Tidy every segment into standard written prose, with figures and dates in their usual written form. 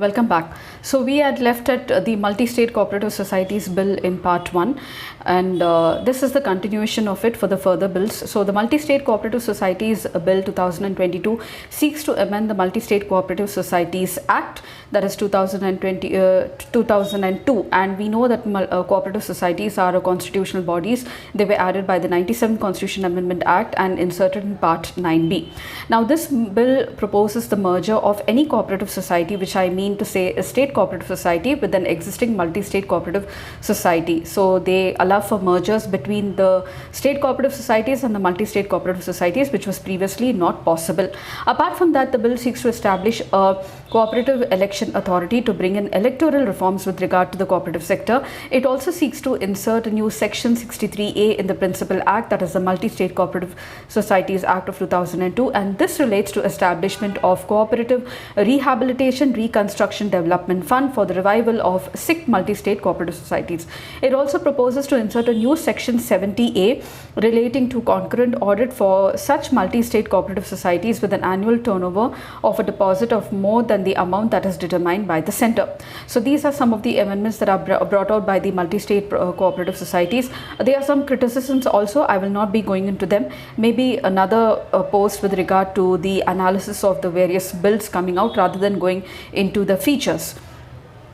welcome back. So we had left at the Multi-State Cooperative Societies Bill in part 1, and this is the continuation of it for the further bills. So the Multi-State Cooperative Societies Bill 2022 seeks to amend the Multi-State Cooperative Societies Act, that is 2002, and we know that cooperative societies are constitutional bodies. They were added by the 97th Constitution Amendment Act and inserted in part 9b. Now this bill proposes the merger of any cooperative society, which I mean to say a state cooperative society, with an existing multi-state cooperative society. So they allow for mergers between the state cooperative societies and the multi-state cooperative societies, which was previously not possible. Apart from that, the bill seeks to establish a cooperative election authority to bring in electoral reforms with regard to the cooperative sector. It also seeks to insert a new section 63A in the Principal Act, that is the Multi-State Cooperative Societies Act of 2002, and this relates to establishment of cooperative rehabilitation reconstruction development fund for the revival of sick multi-state cooperative societies. It also proposes to insert a new section 70A relating to concurrent audit for such multi-state cooperative societies with an annual turnover of a deposit of more than the amount that is determined by the center. So these are some of the amendments that are brought out by the multi-state cooperative societies. There are some criticisms also. I will not be going into them. Maybe another post with regard to the analysis of the various bills coming out rather than going into the features.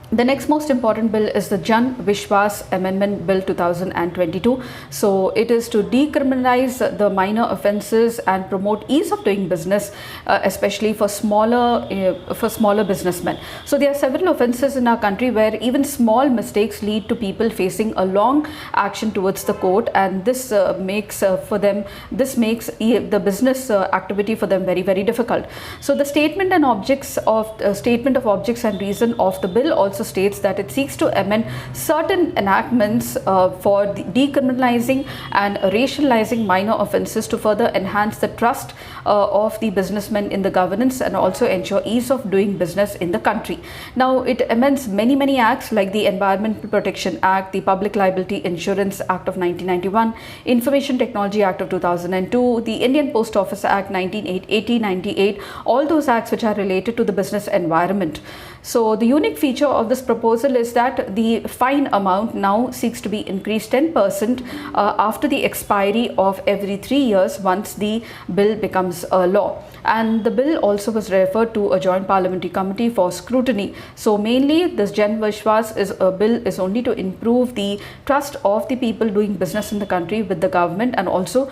The next most important bill is the Jan Vishwas Amendment Bill 2022. So it is to decriminalize the minor offences and promote ease of doing business, especially for smaller businessmen. So there are several offences in our country where even small mistakes lead to people facing a long action towards the court, and this makes the business activity for them very, very difficult. So the statement of objects and reason of the bill also states that it seeks to amend certain enactments for decriminalizing and racializing minor offences to further enhance the trust of the businessmen in the governance and also ensure ease of doing business in the country. Now it amends many acts like the Environmental Protection Act, the Public Liability Insurance Act of 1991, Information Technology Act of 2002, the Indian Post Office Act 1998, all those acts which are related to the business environment. So the unique feature of this proposal is that the fine amount now seeks to be increased 10% after the expiry of every 3 years once the bill becomes a law. And the bill also was referred to a joint parliamentary committee for scrutiny. So mainly this Jan Vishwas bill is only to improve the trust of the people doing business in the country with the government, and also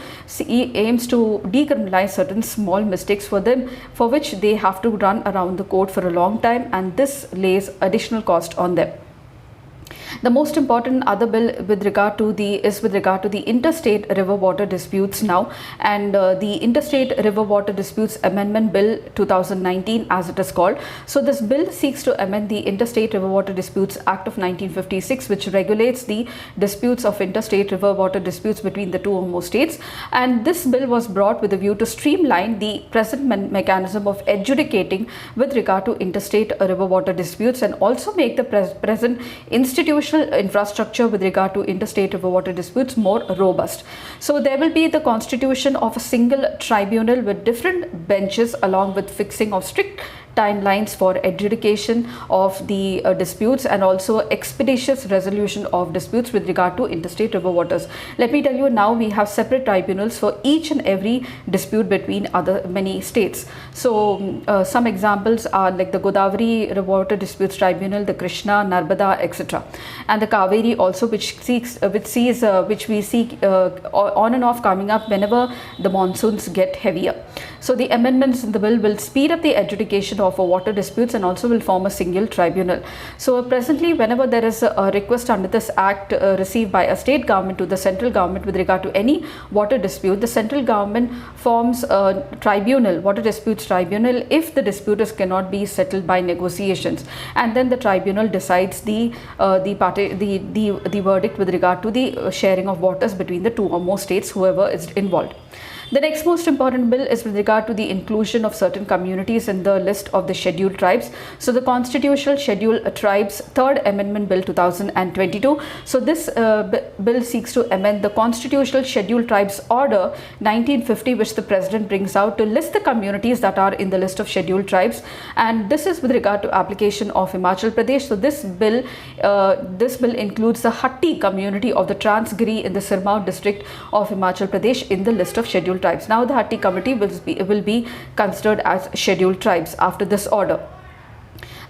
aims to decriminalize certain small mistakes for them, for which they have to run around the court for a long time, and this lays additional cost on them. The most important other bill with regard to the interstate river water disputes now, and the Interstate River Water Disputes Amendment Bill 2019 as it is called. So this bill seeks to amend the Interstate River Water Disputes Act of 1956, which regulates the disputes of interstate river water disputes between the two or more states, and this bill was brought with a view to streamline the present mechanism of adjudicating with regard to interstate river water disputes, and also make the present institutional infrastructure with regard to interstate river water disputes more robust. So there will be the constitution of a single tribunal with different benches, along with fixing of strict timelines for adjudication of the disputes, and also expeditious resolution of disputes with regard to interstate river waters. Let me tell you, now we have separate tribunals for each and every dispute between many states. So some examples are like the Godavari River Water Disputes Tribunal, the Krishna, Narmada, etc., and the Kaveri also, which we see on and off coming up whenever the monsoons get heavier. So the amendments in the bill will speed up the adjudication of water disputes and also will form a single tribunal. So presently, whenever there is a request under this act received by a state government to the central government with regard to any water dispute, the central government forms a tribunal, water disputes tribunal, if the dispute cannot be settled by negotiations, and then the tribunal decides the verdict with regard to the sharing of waters between the two or more states, whoever is involved. The next most important bill is with regard to the inclusion of certain communities in the list of the scheduled tribes. So the Constitutional Scheduled Tribes Third Amendment Bill 2022. So this bill seeks to amend the Constitutional Scheduled Tribes Order 1950, which the President brings out to list the communities that are in the list of scheduled tribes, and this is with regard to application of Himachal Pradesh. So this bill includes the Hatti community of the Transgiri in the Sirmaur district of Himachal Pradesh in the list of scheduled tribes. Now the Hatti community will be considered as scheduled tribes after this order.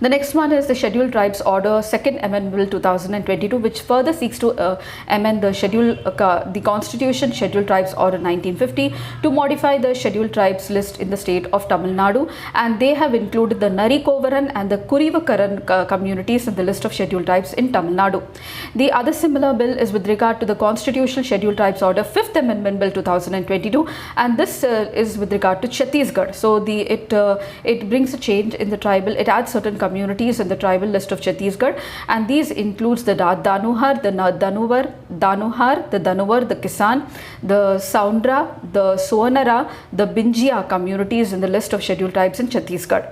The next one is the Scheduled Tribes Order Second Amendment Bill 2022, which further seeks to amend the Constitution Scheduled Tribes Order 1950 to modify the scheduled tribes list in the state of Tamil Nadu, and they have included the Narikovaran and the Kurivakaran communities in the list of scheduled tribes in Tamil Nadu. The other similar bill is with regard to the Constitutional Scheduled Tribes Order Fifth Amendment Bill 2022, and this is with regard to Chhattisgarh. So it brings a change in the tribal. It adds certain communities in the tribal list of Chhattisgarh, and these includes the Danuhar, the Danuvar, the Kisan, the Saundra, the Soanara, the Binjia communities in the list of scheduled tribes in Chhattisgarh.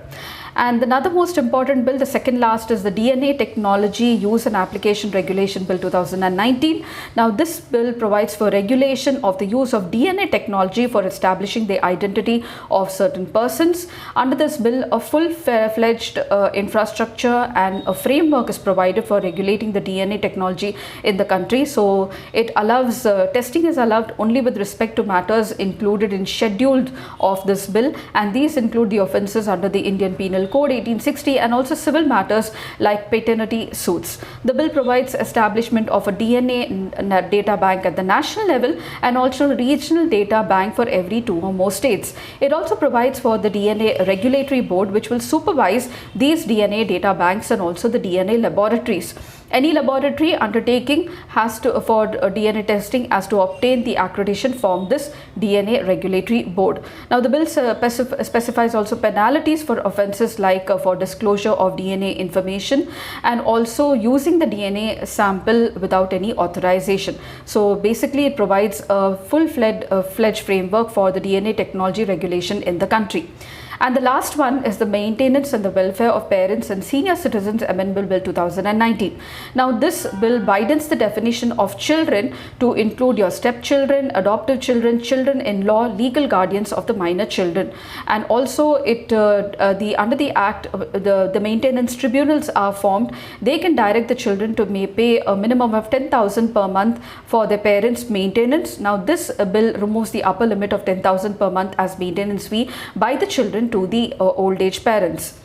And another most important bill, the second last, is the DNA Technology Use and Application Regulation Bill 2019. Now this bill provides for regulation of the use of DNA technology for establishing the identity of certain persons. Under this bill, a full-fledged infrastructure and a framework is provided for regulating the DNA technology in the country. So it allows, testing is allowed only with respect to matters included in scheduled of this bill, and these include the offences under the Indian Penal Code 1860 and also civil matters like paternity suits. The bill provides establishment of a DNA data bank at the national level and also a regional data bank for every 2 or more states. It also provides for the DNA Regulatory Board, which will supervise these DNA data banks and also the DNA laboratories. Any laboratory undertaking has to afford DNA testing as to obtain the accreditation from this DNA Regulatory Board. Now the bill specifies also penalties for offences like for disclosure of DNA information and also using the DNA sample without any authorization. So basically it provides a full-fledged framework for the DNA technology regulation in the country. And the last one is the Maintenance and the Welfare of Parents and Senior Citizens Amendment Bill 2019. Now this bill widens the definition of children to include your stepchildren, adoptive children, children-in-law, legal guardians of the minor children. And also under the Act, the maintenance tribunals are formed. They can direct the children to pay a minimum of 10,000 per month for their parents' maintenance. Now this bill removes the upper limit of 10,000 per month as maintenance fee by the children to the old age parents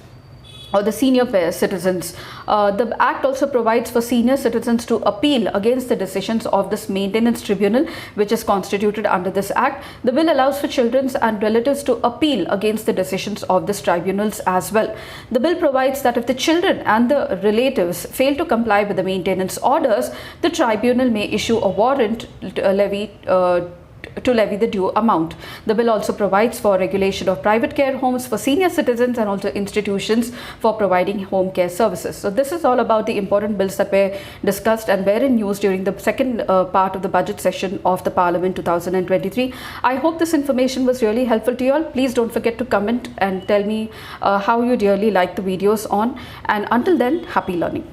or the senior citizens. The Act also provides for senior citizens to appeal against the decisions of this maintenance tribunal, which is constituted under this Act. The bill allows for children and relatives to appeal against the decisions of these tribunals as well. The bill provides that if the children and the relatives fail to comply with the maintenance orders, the tribunal may issue a warrant to levy the due amount. The bill also provides for regulation of private care homes for senior citizens and also institutions for providing home care services. So this is all about the important bills that were discussed and were in news during the second part of the budget session of the Parliament 2023. I hope this information was really helpful to you all. Please don't forget to comment and tell me how you really like the videos on, and until then, happy learning.